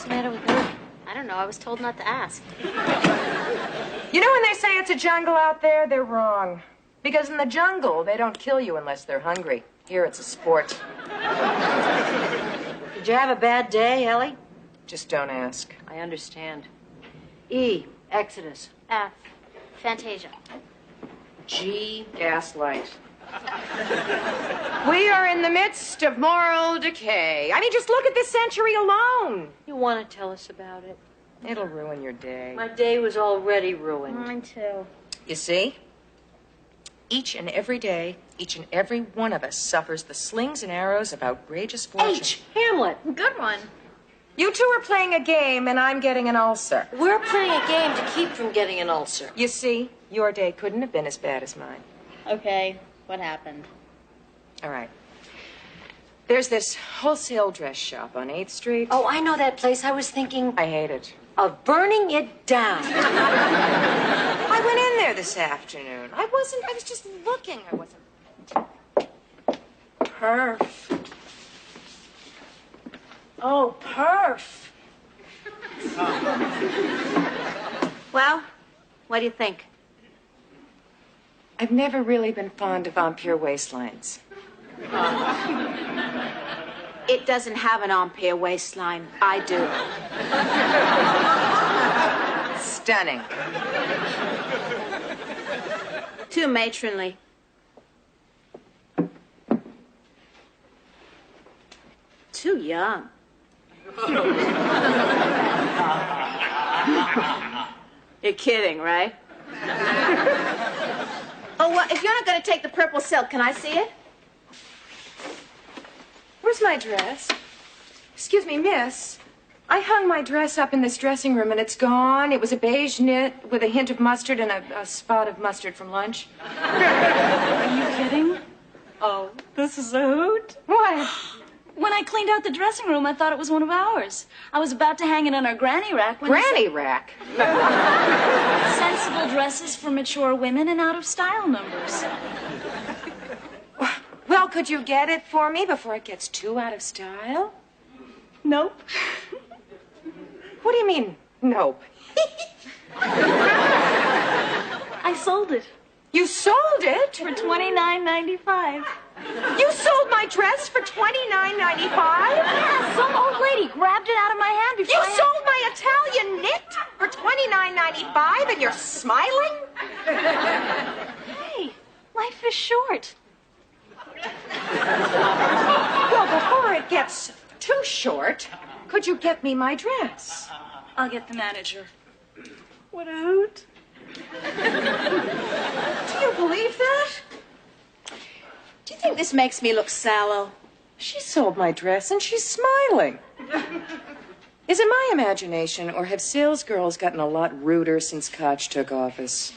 the matter with her? I don't know. I was told not to ask. You know when they say it's a jungle out there, they're wrong. Because in the jungle, they don't kill you unless they're hungry. Here, it's a sport. Did you have a bad day, Ellie? Just don't ask. I understand. E, Exodus. F, Fantasia. G, Gaslight. We are in the midst of moral decay. I mean, just look at this century alone. You want to tell us about it? It'll ruin your day. My day was already ruined. Mine too. You see? Each and every day, each and every one of us suffers the slings and arrows of outrageous fortune. H, Hamlet. Good one. You two are playing a game, and I'm getting an ulcer. We're playing a game to keep from getting an ulcer. You see, your day couldn't have been as bad as mine. Okay, what happened? All right. There's this wholesale dress shop on 8th Street. Oh, I know that place. I was thinking I hate it. of burning it down. I went in there this afternoon. I was just looking. I wasn't. Perf. Oh, perf. Well, what do you think? I've never really been fond of Ampere waistlines. It doesn't have an Ampere waistline. I do. Stunning. Too matronly. Too young. You're kidding, right? Oh, well, if you're not going to take the purple silk, can I see it? Where's my dress? Excuse me, miss. I hung my dress up in this dressing room, and it's gone. It was a beige knit with a hint of mustard and a spot of mustard from lunch. Are you kidding? Oh, this is a hoot. What? When I cleaned out the dressing room, I thought it was one of ours. I was about to hang it on our granny rack when Granny rack? sensible dresses for mature women and out-of-style numbers. Well, could you get it for me before it gets too out of style? Nope. What do you mean, nope? I sold it You sold it? for $29.95. You sold my dress for $29.95? Yeah, some old lady grabbed it out of my hand before You I had... sold my Italian knit for $29.95 and you're smiling? Hey, life is short. Well, before it gets too short, could you get me my dress? I'll get the manager. What a hoot. Do you believe that? Do you think this makes me look sallow? She sold my dress and she's smiling. Is it my imagination, or have sales girls gotten a lot ruder since Koch took office?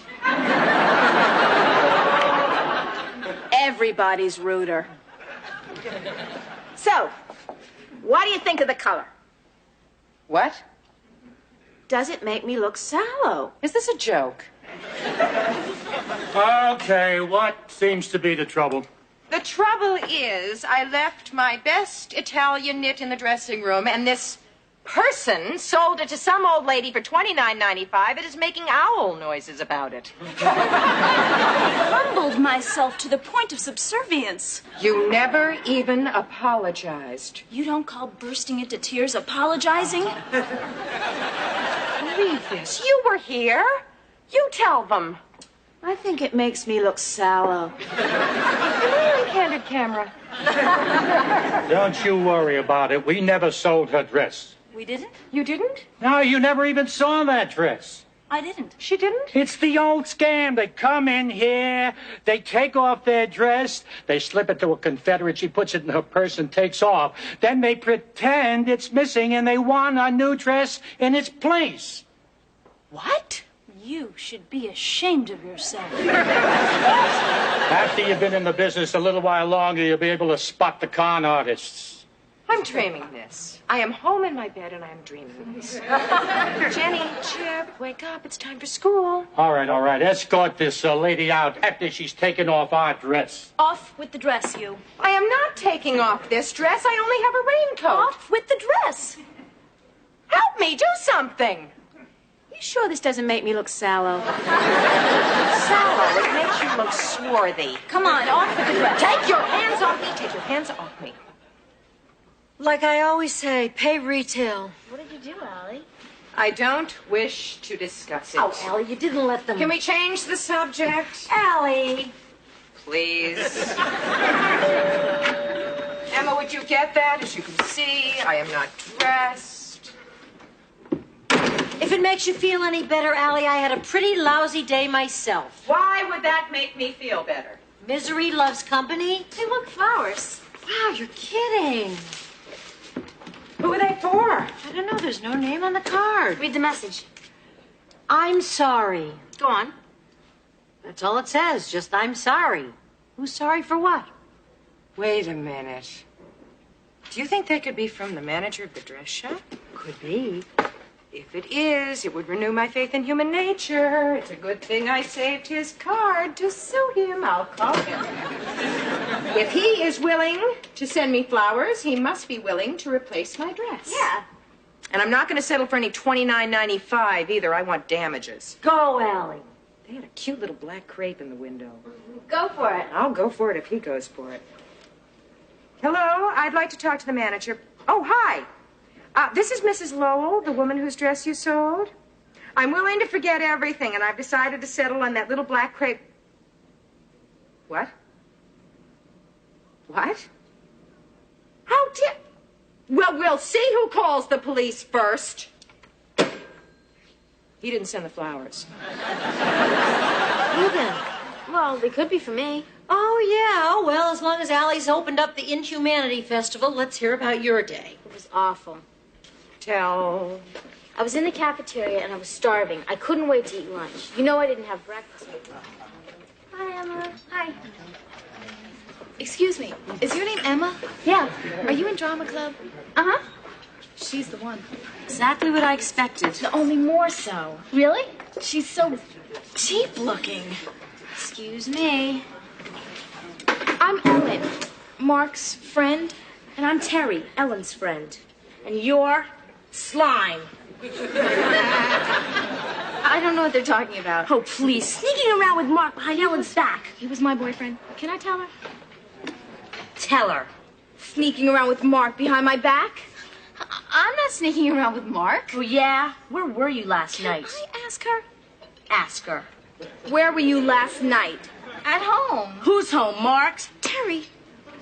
Everybody's ruder. So, what do you think of the color? What? Does it make me look sallow? Is this a joke? Okay, what seems to be the trouble? The trouble is, I left my best Italian knit in the dressing room, and this person sold it to some old lady for $29.95 and is making owl noises about it. I humbled myself to the point of subservience. You never even apologized. You don't call bursting into tears apologizing? Believe this. You were here. You tell them. I think it makes me look sallow. Am I on candid camera? Don't you worry about it. We never sold her dress. We didn't? You didn't? No, you never even saw that dress. I didn't. She didn't? It's the old scam. They come in here, they take off their dress, they slip it to a Confederate, she puts it in her purse and takes off. Then they pretend it's missing and they want a new dress in its place. What? You should be ashamed of yourself. After you've been in the business a little while longer, you'll be able to spot the con artists. I'm dreaming this. I am home in my bed and I'm dreaming this. Jenny, Chip, wake up. It's time for school. All right. Escort this lady out after she's taken off our dress. Off with the dress, you. I am not taking off this dress. I only have a raincoat. Off with the dress. How something. You sure this doesn't make me look sallow? Sallow, it makes you look swarthy. Come on, off with the dress. Take your hands off me. Take your hands off me. Like I always say, pay retail. What did you do, Allie? I don't wish to discuss it. Oh, Allie, you didn't let them... Can we change the subject? Allie! Please. Emma, would you get that? As you can see, I am not dressed. If it makes you feel any better, Allie, I had a pretty lousy day myself. Why would that make me feel better? Misery loves company. Hey, look, flowers. Wow, you're kidding. Who are they for? I don't know, there's no name on the card. Read the message. I'm sorry. Go on. That's all it says, just I'm sorry. Who's sorry for what? Wait a minute. Do you think they could be from the manager of the dress shop? Could be. If it is, it would renew my faith in human nature. It's a good thing I saved his card to sue him. I'll call him. If he is willing to send me flowers, he must be willing to replace my dress. Yeah. And I'm not going to settle for any $29.95 either. I want damages. Go, Allie. They had a cute little black crepe in the window. Go for it. I'll go for it if he goes for it. Hello, I'd like to talk to the manager. Oh, hi. This is Mrs. Lowell, the woman whose dress you sold. I'm willing to forget everything, and I've decided to settle on that little black crepe. What? What? How dare... Well, we'll see who calls the police first. He didn't send the flowers. Who then? Well, they could be for me. Oh, yeah. Well, as long as Allie's opened up the Inhumanity Festival, let's hear about your day. It was awful. Tell... I was in the cafeteria and I was starving. I couldn't wait to eat lunch. You know I didn't have breakfast. Hi, Emma. Hi. Excuse me, is your name Emma? Yeah. Are you in drama club? Uh-huh. She's the one. Exactly what I expected. Only more so. Really? She's so cheap looking. Excuse me. I'm Ellen, Mark's friend, and I'm Terry, Ellen's friend. And you're Slime. I don't know what they're talking about. Oh, please. Sneaking around with Mark behind Ellen's back. He was my boyfriend. Can I tell her? Tell her. Sneaking around with Mark behind my back? I'm not sneaking around with Mark. Oh, yeah? Where were you last night? Can I ask her? Ask her. Where were you last night? At home. Who's home, Mark's? Terry.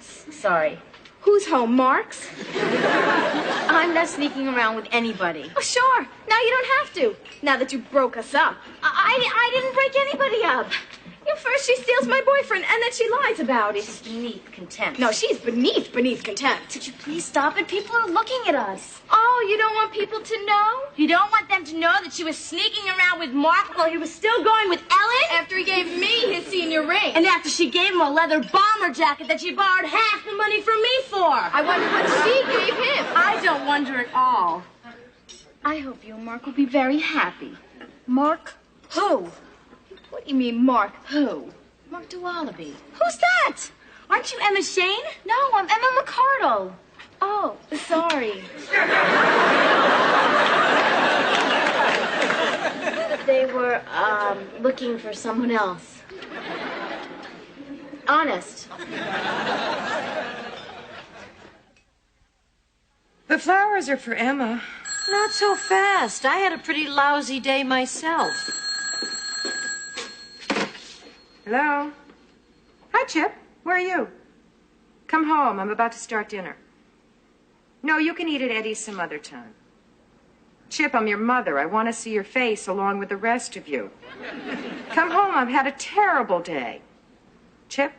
Sorry. Who's home, Mark's? I'm not sneaking around with anybody. Oh, sure. Now you don't have to. Now that you broke us up. I didn't break anybody up. You know, first she steals my boyfriend, and then she lies about it. She's beneath contempt. No, she's beneath contempt. Could you please stop it? People are looking at us. Oh, you don't want people to know? You don't want them to know that she was sneaking around with Mark while he was still going with Ellen? After he gave me his senior ring. And after she gave him a leather bomber jacket that she borrowed half the money from me for. I wonder what she gave him. I don't wonder at all. I hope you and Mark will be very happy. Mark who? What do you mean, Mark who? Mark DeWallaby. Who's that? Aren't you Emma Shane? No, I'm Emma McCardle. Oh, sorry. They were, looking for someone else. Honest. The flowers are for Emma. Not so fast. I had a pretty lousy day myself. Hello? Hi, Chip. Where are you? Come home. I'm about to start dinner. No, you can eat at Eddie's some other time. Chip, I'm your mother. I want to see your face along with the rest of you. Come home. I've had a terrible day. Chip?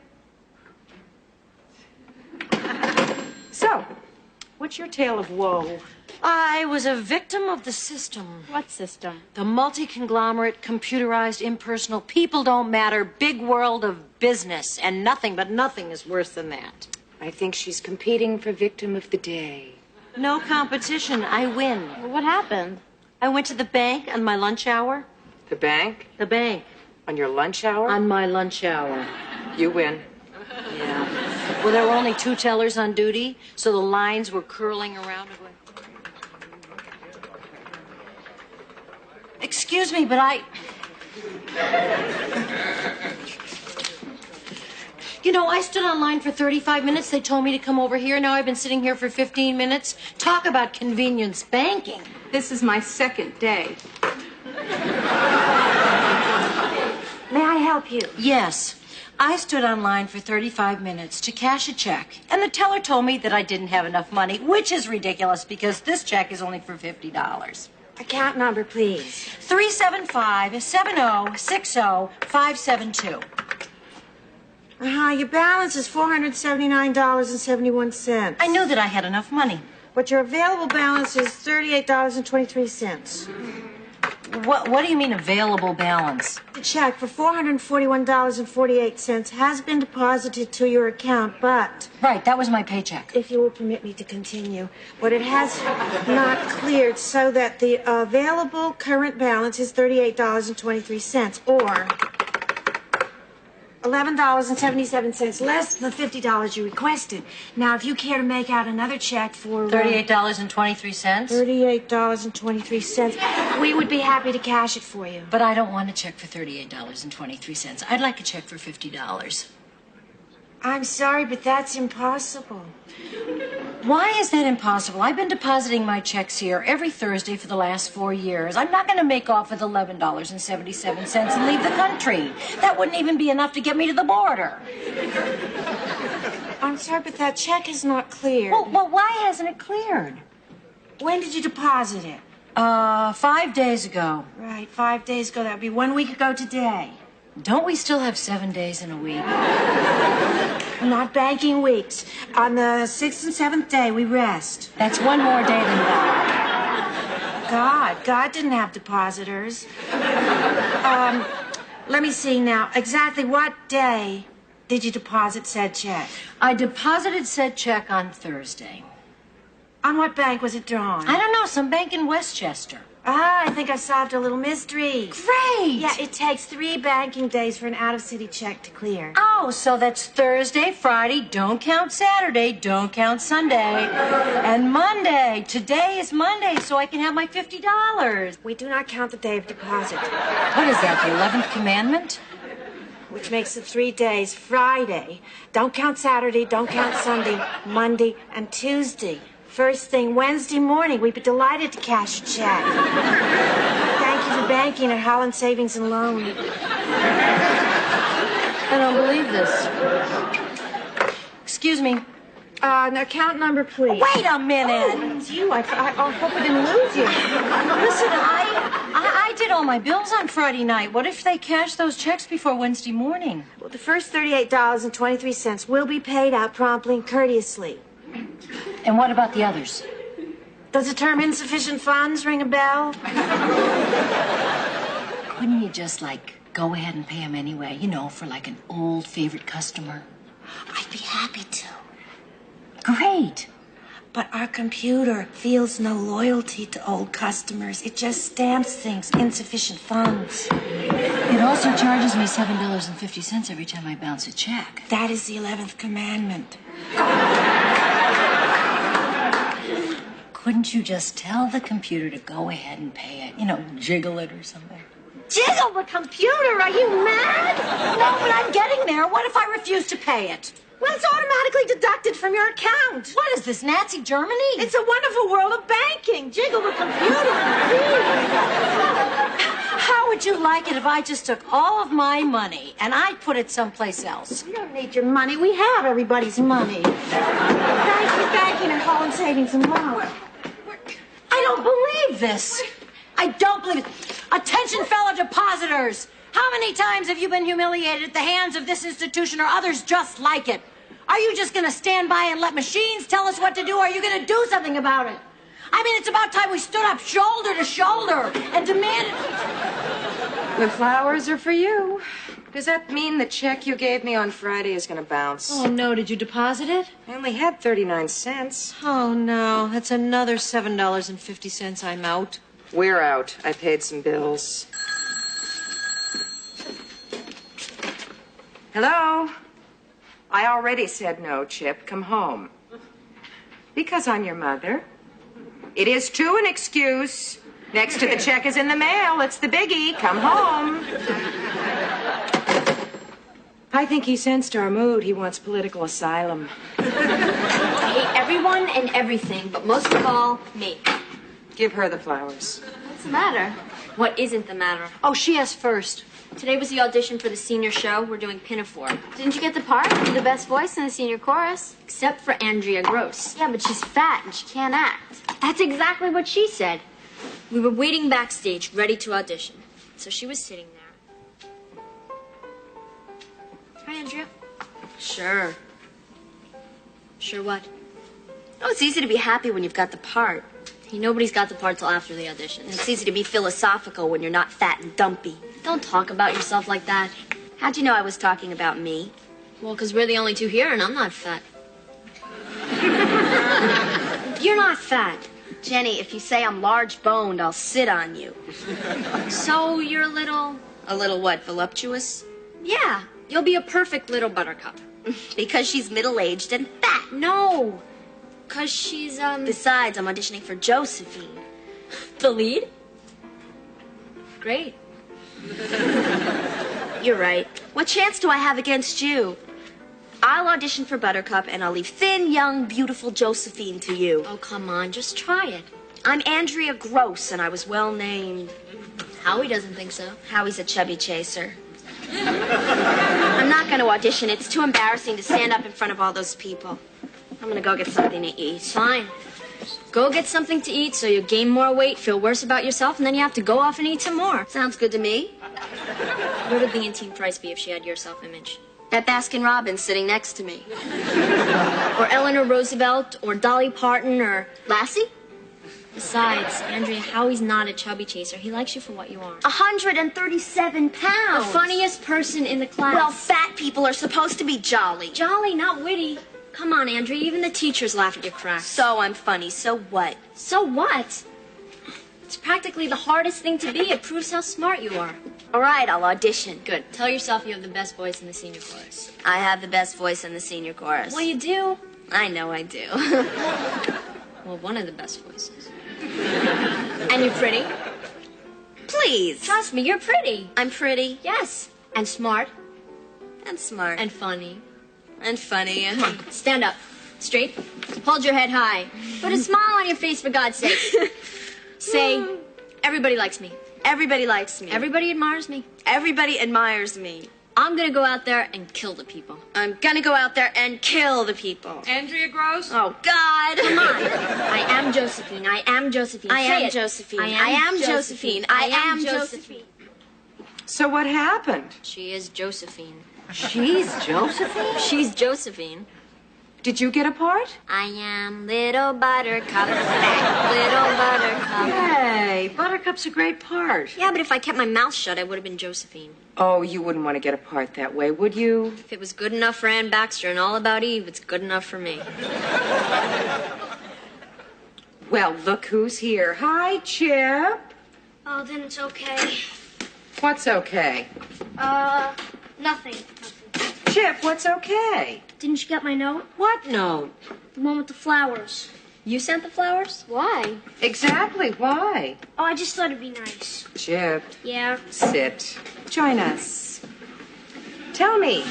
So, what's your tale of woe? I was a victim of the system. What system? The multi-conglomerate, computerized, impersonal, people don't matter, big world of business. And nothing, but nothing is worse than that. I think she's competing for victim of the day. No competition. I win. Well, what happened? I went to the bank on my lunch hour. The bank? The bank. On your lunch hour? On my lunch hour. You win. Yeah. Well, there were only 2 tellers on duty, so the lines were curling around. Excuse me, but You know, I stood online for 35 minutes. They told me to come over here. Now I've been sitting here for 15 minutes. Talk about convenience banking. This is my second day. May I help you? Yes. I stood online for 35 minutes to cash a check, and the teller told me that I didn't have enough money, which is ridiculous because this check is only for $50. Account number, please. 375-7060-572. Your balance is $479.71. I knew that I had enough money. But your available balance is $38.23. What do you mean available balance? The check for $441.48 has been deposited to your account, but... Right, that was my paycheck. If you will permit me to continue. But it has not cleared so that the available current balance is $38.23, or $11.77 less than the $50 you requested. Now, if you care to make out another check for... $38.23? $38.23. We would be happy to cash it for you. But I don't want a check for $38.23. I'd like a check for $50. I'm sorry, but that's impossible. Why is that impossible? I've been depositing my checks here every Thursday for the last 4 years. I'm not going to make off with $11.77 and leave the country. That wouldn't even be enough to get me to the border. I'm sorry, but that check is not cleared. Well, why hasn't it cleared? When did you deposit it? 5 days ago. Right, 5 days ago. That would be 1 week ago today. Don't we still have 7 days in a week? Not banking weeks. On the 6th and 7th day, we rest. That's one more day than God. God didn't have depositors. Let me see now. Exactly what day did you deposit said check? I deposited said check on Thursday. On what bank was it drawn? I don't know, some bank in Westchester. I think I solved a little mystery. Great! Yeah, it takes 3 banking days for an out-of-city check to clear. Oh, so that's Thursday, Friday, don't count Saturday, don't count Sunday, and Monday. Today is Monday, so I can have my $50. We do not count the day of deposit. What is that, the 11th commandment? Which makes it 3 days. Friday. Don't count Saturday, don't count Sunday, Monday, and Tuesday. First thing Wednesday morning, we'd be delighted to cash a check. Thank you for banking at Holland Savings and Loan. I don't believe this. Excuse me. Account number, please. Wait a minute. Oh, it's you. I hope I didn't lose you. Listen, I did all my bills on Friday night. What if they cash those checks before Wednesday morning? Well, the first $38.23 will be paid out promptly and courteously. And what about the others? Does the term insufficient funds ring a bell? Couldn't you just, go ahead and pay them anyway? You know, for an old favorite customer. I'd be happy to. Great. But our computer feels no loyalty to old customers. It just stamps things, insufficient funds. It also charges me $7.50 every time I bounce a check. That is the 11th commandment. Couldn't you just tell the computer to go ahead and pay it? You know, jiggle it or something. Jiggle the computer? Are you mad? No, but I'm getting there. What if I refuse to pay it? Well, it's automatically deducted from your account. What is this, Nazi Germany? It's a wonderful world of banking. Jiggle the computer. How would you like it if I just took all of my money and I put it someplace else? We don't need your money. We have everybody's money. Thank you, banking at Holland Savings and Loan. I don't believe this. I don't believe it. Attention, fellow depositors. How many times have you been humiliated at the hands of this institution or others just like it? Are you just going to stand by and let machines tell us what to do, or are you going to do something about it? I mean, it's about time we stood up shoulder to shoulder and demanded... The flowers are for you. Does that mean the check you gave me on Friday is going to bounce? Oh, no. Did you deposit it? I only had 39 cents. Oh, no. That's another $7.50 I'm out. We're out. I paid some bills. Hello? I already said no, Chip. Come home. Because I'm your mother. It is, too, an excuse. Next to the check is in the mail. It's the biggie. Come home. I think he sensed our mood. He wants political asylum. I hate everyone and everything, but most of all, me. Give her the flowers. What's the matter? What isn't the matter? Oh, she asked first. Today was the audition for the senior show. We're doing Pinafore. Didn't you get the part? You're the best voice in the senior chorus. Except for Andrea Gross. Yeah, but she's fat and she can't act. That's exactly what she said. We were waiting backstage, ready to audition. So she was sitting there. Hi, Andrea. Sure. Sure what? Oh, it's easy to be happy when you've got the part. Nobody's got the part till after the audition. It's easy to be philosophical when you're not fat and dumpy. Don't talk about yourself like that. How'd you know I was talking about me? Well, because we're the only two here and I'm not fat. You're not fat. Jenny, if you say I'm large-boned, I'll sit on you. So you're a little... A little what, voluptuous? Yeah, you'll be a perfect little buttercup. Because she's middle-aged and fat. No, because she's, Besides, I'm auditioning for Josephine. The lead? Great. You're right. What chance do I have against you? I'll audition for Buttercup, and I'll leave thin, young, beautiful Josephine to you. Oh, come on, just try it. I'm Andrea Gross, and I was well named. Howie doesn't think so. Howie's a chubby chaser. I'm not going to audition. It's too embarrassing to stand up in front of all those people. I'm going to go get something to eat. Fine. Go get something to eat so you gain more weight, feel worse about yourself, and then you have to go off and eat some more. Sounds good to me. What would Leontine Price be if she had your self-image? At Baskin-Robbins sitting next to me. Or Eleanor Roosevelt, or Dolly Parton, or Lassie? Besides, Andrea, Howie's not a chubby chaser. He likes you for what you are. 137 pounds! The funniest person in the class. Well, fat people are supposed to be jolly. Jolly, not witty. Come on, Andrea, even the teachers laugh at your cracks. So I'm funny, so what? So what? It's practically the hardest thing to be. It proves how smart you are. All right, I'll audition. Good. Tell yourself you have the best voice in the senior chorus. I have the best voice in the senior chorus. Well, you do. I know I do. Well, one of the best voices. And you're pretty. Please. Trust me, you're pretty. I'm pretty? Yes. And smart. And smart. And funny. And funny. Come on, stand up. Straight. Hold your head high. Put a smile on your face, for God's sake. Say, everybody likes me. Everybody likes me. Everybody admires me. Everybody admires me. I'm gonna go out there and kill the people. I'm gonna go out there and kill the people. Andrea Gross? Oh, God. Come on. I am Josephine. I am Josephine. I am Josephine. I am Josephine. I am Josephine. So what happened? She is Josephine. She's Josephine? She's Josephine. Did you get a part? I am little buttercup, little buttercup. Hey, Buttercup's a great part. Yeah, but if I kept my mouth shut, I would have been Josephine. Oh, you wouldn't want to get a part that way, would you? If it was good enough for Ann Baxter and All About Eve, it's good enough for me. Well, look who's here. Hi, Chip. Oh, then it's okay. What's okay? Nothing. Chip, what's okay? Didn't you get my note? What note? The one with the flowers. You sent the flowers? Why? Exactly, why? Oh, I just thought it'd be nice. Chip. Yeah? Sit. Join us. Tell me,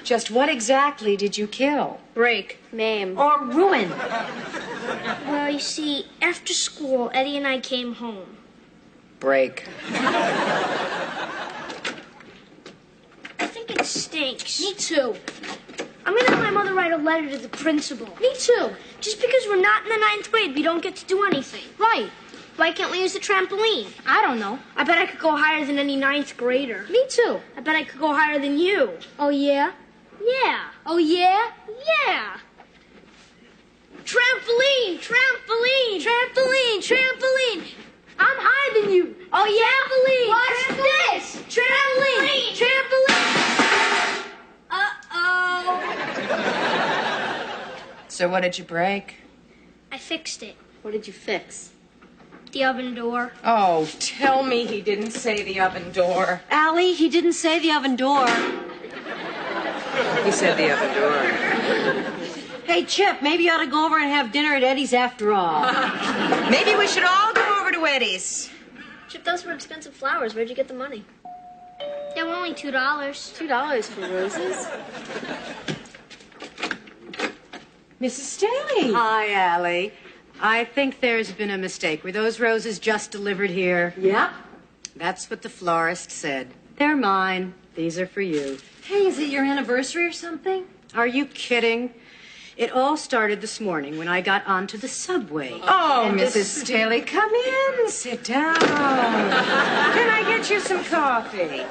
just what exactly did you kill? Break. Maim. Or ruin. Well, you see, after school, Eddie and I came home. Break. I think it stinks. Me too. I'm gonna have my mother write a letter to the principal. Me too. Just because we're not in the 9th grade, we don't get to do anything. Right. Why can't we use the trampoline? I don't know. I bet I could go higher than any 9th grader. Me too. I bet I could go higher than you. Oh, yeah? Yeah. Oh, yeah? Yeah. Trampoline, trampoline, trampoline, trampoline. I'm higher than you. Oh, yeah? Trampoline. What's this? Trampoline, trampoline. Uh-oh. So what did you break? I fixed it. What did you fix? The oven door. Oh, tell me he didn't say the oven door. Allie, he didn't say the oven door. He said the oven door. Hey, Chip, maybe you ought to go over and have dinner at Eddie's after all. Maybe we should all go over to Eddie's. Chip, those were expensive flowers. Where'd you get the money? They were only $2. $2 for roses? Mrs. Staley. Hi, Allie. I think there's been a mistake. Were those roses just delivered here? Yep. That's what the florist said. They're mine. These are for you. Hey, is it your anniversary or something? Are you kidding? It all started this morning when I got onto the subway. Oh, Mrs. Staley, come in. Sit down. Can I get you some coffee?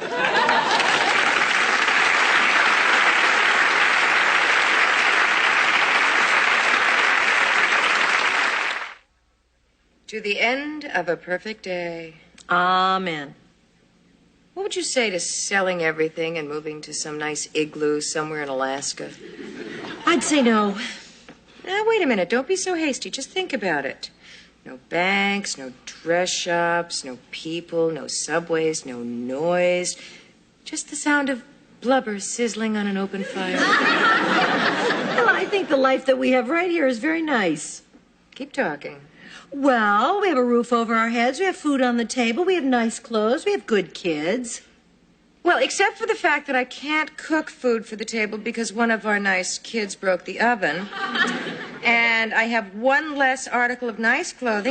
To the end of a perfect day. Amen. What would you say to selling everything and moving to some nice igloo somewhere in Alaska? I'd say no. Now, wait a minute. Don't be so hasty. Just think about it. No banks, no dress shops, no people, no subways, no noise. Just the sound of blubber sizzling on an open fire. Well, I think the life that we have right here is very nice. Keep talking. Well, we have a roof over our heads, we have food on the table, we have nice clothes, we have good kids. Well, except for the fact that I can't cook food for the table because one of our nice kids broke the oven. And I have one less article of nice clothing.